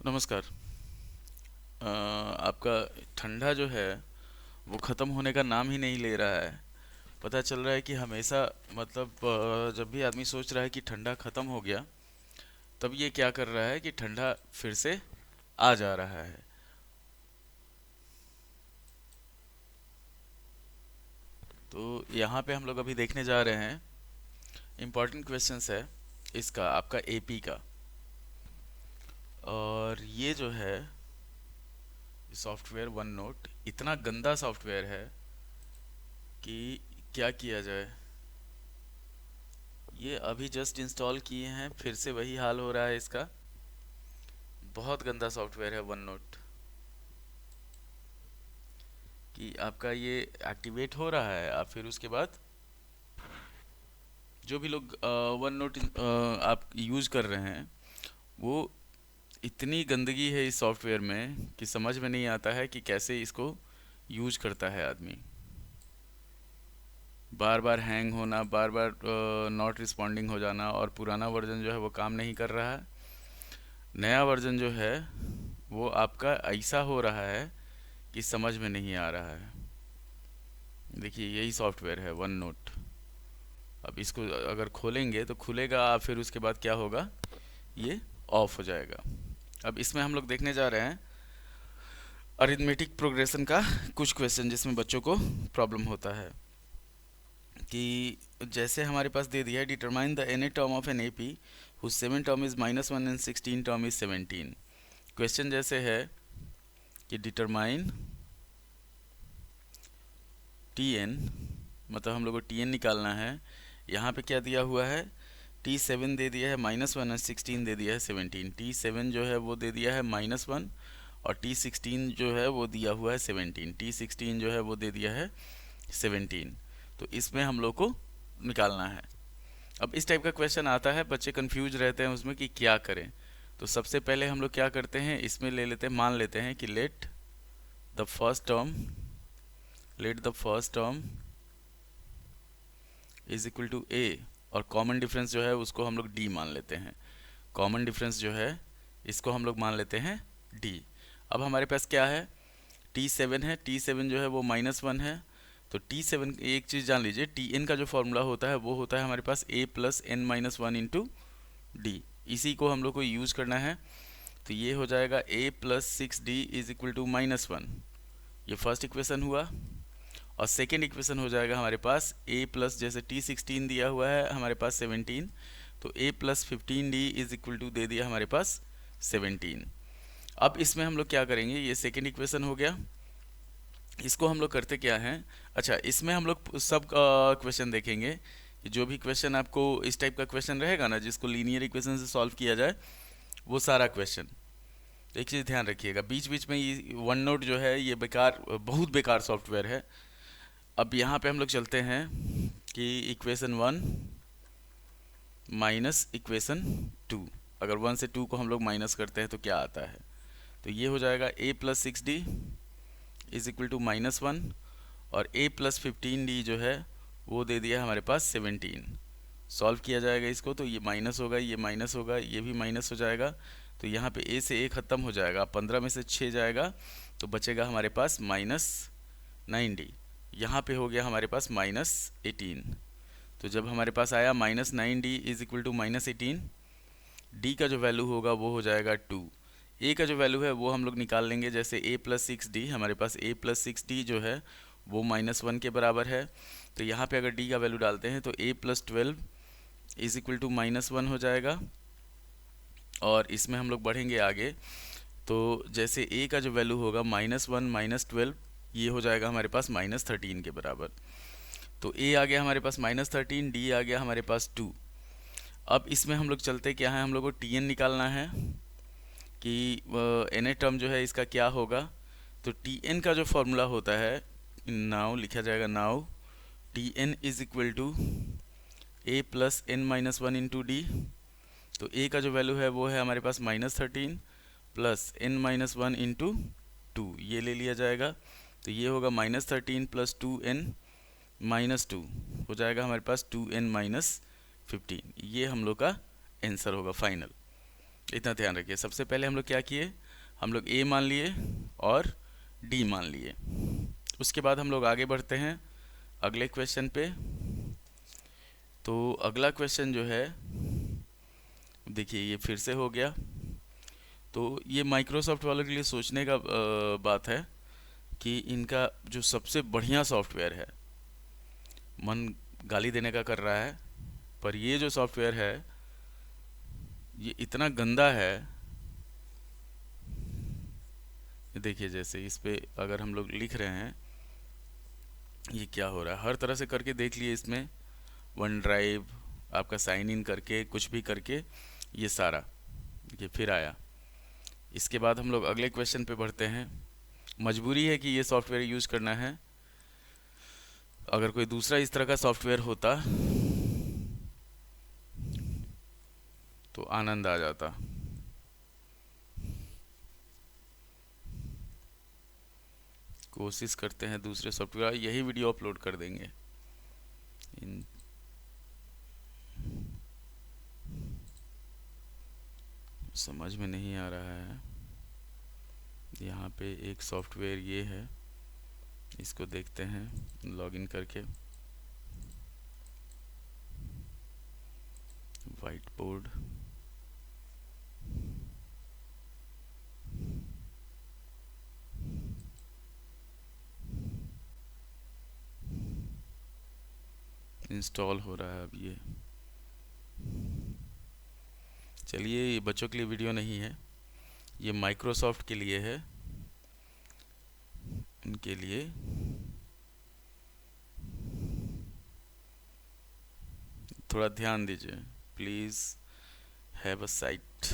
नमस्कार। आपका ठंडा जो है वो ख़त्म होने का नाम ही नहीं ले रहा है। पता चल रहा है कि हमेशा मतलब जब भी आदमी सोच रहा है कि ठंडा ख़त्म हो गया, तब ये क्या कर रहा है कि ठंडा फिर से आ जा रहा है। तो यहाँ पे हम लोग अभी देखने जा रहे हैं, इम्पोर्टेंट क्वेश्चंस है इसका, आपका एपी का। और ये जो है सॉफ्टवेयर वन नोट इतना गंदा सॉफ्टवेयर है कि क्या किया जाए। ये अभी जस्ट इंस्टॉल किए हैं, फिर से वही हाल हो रहा है इसका। बहुत गंदा सॉफ्टवेयर है वन नोट। कि आपका ये एक्टिवेट हो रहा है, आप फिर उसके बाद जो भी लोग वन नोट आप यूज कर रहे हैं, वो इतनी गंदगी है इस सॉफ्टवेयर में कि समझ में नहीं आता है कि कैसे इसको यूज करता है आदमी। बार बार हैंग होना, बार बार नॉट रिस्पॉन्डिंग हो जाना, और पुराना वर्जन जो है वो काम नहीं कर रहा है। नया वर्जन जो है वो आपका ऐसा हो रहा है कि समझ में नहीं आ रहा है। देखिए यही सॉफ्टवेयर है वन नोट। अब इसको अगर खोलेंगे तो खुलेगा, आप फिर उसके बाद क्या होगा, ये ऑफ हो जाएगा। अब इसमें हम लोग देखने जा रहे हैं अरिथमेटिक प्रोग्रेशन का कुछ क्वेश्चन जिसमें बच्चों को प्रॉब्लम होता है। कि जैसे हमारे पास दे दिया है, determine the n term of an A P whose 7 term is -1 and 16 term is 17। Question जैसे है कि डिटरमाइन टी एन, मतलब हम लोग को टी एन निकालना है। यहाँ पे क्या दिया हुआ है, T7 दे दिया है -1 और 16 दे दिया है 17। T7 जो है वो दे दिया है -1, और T16 जो है वो दिया हुआ है 17। T16 जो है वो दे दिया है 17। तो इसमें हम लोग को निकालना है। अब इस टाइप का क्वेश्चन आता है, बच्चे कंफ्यूज रहते हैं उसमें कि क्या करें। तो सबसे पहले हम लोग क्या करते हैं, इसमें ले लेते हैं, मान लेते हैं कि the first term let the first term is equal to a, और कॉमन डिफरेंस जो है उसको हम लोग डी मान लेते हैं। कॉमन डिफरेंस जो है इसको हम लोग मान लेते हैं डी। अब हमारे पास क्या है, T7 है। T7 जो है वो -1 है। तो T7, एक चीज़ जान लीजिए, Tn का जो फॉर्मूला होता है वो होता है हमारे पास a plus n minus one into d. इसी को हम लोग को यूज़ करना है। तो ये हो जाएगा a plus 6d is equal to -1। ये फर्स्ट इक्वेशन हुआ। और सेकेंड इक्वेशन हो जाएगा हमारे पास a प्लस, जैसे T16 दिया हुआ है हमारे पास 17, तो a plus 15d is equal to दे दिया हमारे पास 17। अब इसमें हम लोग क्या करेंगे, ये सेकेंड इक्वेशन हो गया। इसको हम लोग करते क्या हैं, अच्छा इसमें हम लोग सब क्वेश्चन देखेंगे कि जो भी क्वेश्चन आपको इस टाइप का क्वेश्चन रहेगा ना जिसको लीनियर इक्वेशन से सॉल्व किया जाए, वो सारा क्वेश्चन। एक चीज़ ध्यान रखिएगा, बीच बीच में ये वन नोट जो है ये बेकार, बहुत बेकार सॉफ्टवेयर है। अब यहाँ पे हम लोग चलते हैं कि equation one minus equation two, अगर वन से टू को हम लोग माइनस करते हैं तो क्या आता है। तो ये हो जाएगा a plus 6d is equal to -1, और a प्लस 15d जो है वो दे दिया हमारे पास 17। सॉल्व किया जाएगा इसको, तो ये माइनस होगा, ये माइनस होगा, ये भी माइनस हो जाएगा। तो यहाँ पे a से a ख़त्म हो जाएगा, 15 में से 6 जाएगा, तो बचेगा हमारे पास -9d। यहाँ पे हो गया हमारे पास -18। तो जब हमारे पास आया -9d is equal to -18, D का जो वैल्यू होगा वो हो जाएगा 2। ए का जो वैल्यू है वो हम लोग निकाल लेंगे, जैसे a प्लस 6d, हमारे पास a प्लस 6d जो है वो -1 के बराबर है। तो यहाँ पे अगर d का वैल्यू डालते हैं तो a plus 12 is equal to -1 हो जाएगा। और इसमें हम लोग बढ़ेंगे आगे, तो जैसे a का जो वैल्यू होगा -1 -12, ये हो जाएगा हमारे पास -13 के बराबर। तो a आ गया हमारे पास -13, d आ गया हमारे पास 2। अब इसमें हम लोग चलते क्या है, हम लोग को Tn निकालना है कि एन टर्म जो है इसका क्या होगा। तो Tn का जो फॉर्मूला होता है, नाउ लिखा जाएगा, now Tn is equal to a plus n minus one into d. तो a का जो वैल्यू है वो है हमारे पास -13 plus n minus one into two, ये ले लिया जाएगा। तो ये होगा -13 प्लस 2n माइनस टू, हो जाएगा हमारे पास 2n माइनस 15। ये हम लोग का आंसर होगा फाइनल। इतना ध्यान रखिए। सबसे पहले हम लोग क्या किए, हम लोग ए मान लिए और डी मान लिए। उसके बाद हम लोग आगे बढ़ते हैं अगले क्वेश्चन पे। तो अगला क्वेश्चन जो है, देखिए ये फिर से हो गया। तो ये माइक्रोसॉफ्ट वालों के लिए सोचने का बात है कि इनका जो सबसे बढ़िया सॉफ्टवेयर है, मन गाली देने का कर रहा है, पर ये जो सॉफ्टवेयर है ये इतना गंदा है। देखिए जैसे इस पे अगर हम लोग लिख रहे हैं, ये क्या हो रहा है, हर तरह से करके देख लिए इसमें, वन ड्राइव आपका साइन इन करके कुछ भी करके ये सारा, देखिए फिर आया। इसके बाद हम लोग अगले क्वेश्चन पे बढ़ते हैं। मजबूरी है कि ये सॉफ्टवेयर यूज़ करना है, अगर कोई दूसरा इस तरह का सॉफ्टवेयर होता तो आनंद आ जाता। कोशिश करते हैं दूसरे सॉफ्टवेयर, यही वीडियो अपलोड कर देंगे। इन समझ में नहीं आ रहा है। यहाँ पे एक सॉफ्टवेयर ये है, इसको देखते हैं लॉगिन करके। वाइट बोर्ड, इंस्टॉल हो रहा है अब ये। चलिए ये बच्चों के लिए वीडियो नहीं है, ये माइक्रोसॉफ्ट के लिए है, उनके लिए। थोड़ा ध्यान दीजिए प्लीज़, हैव अ साइट।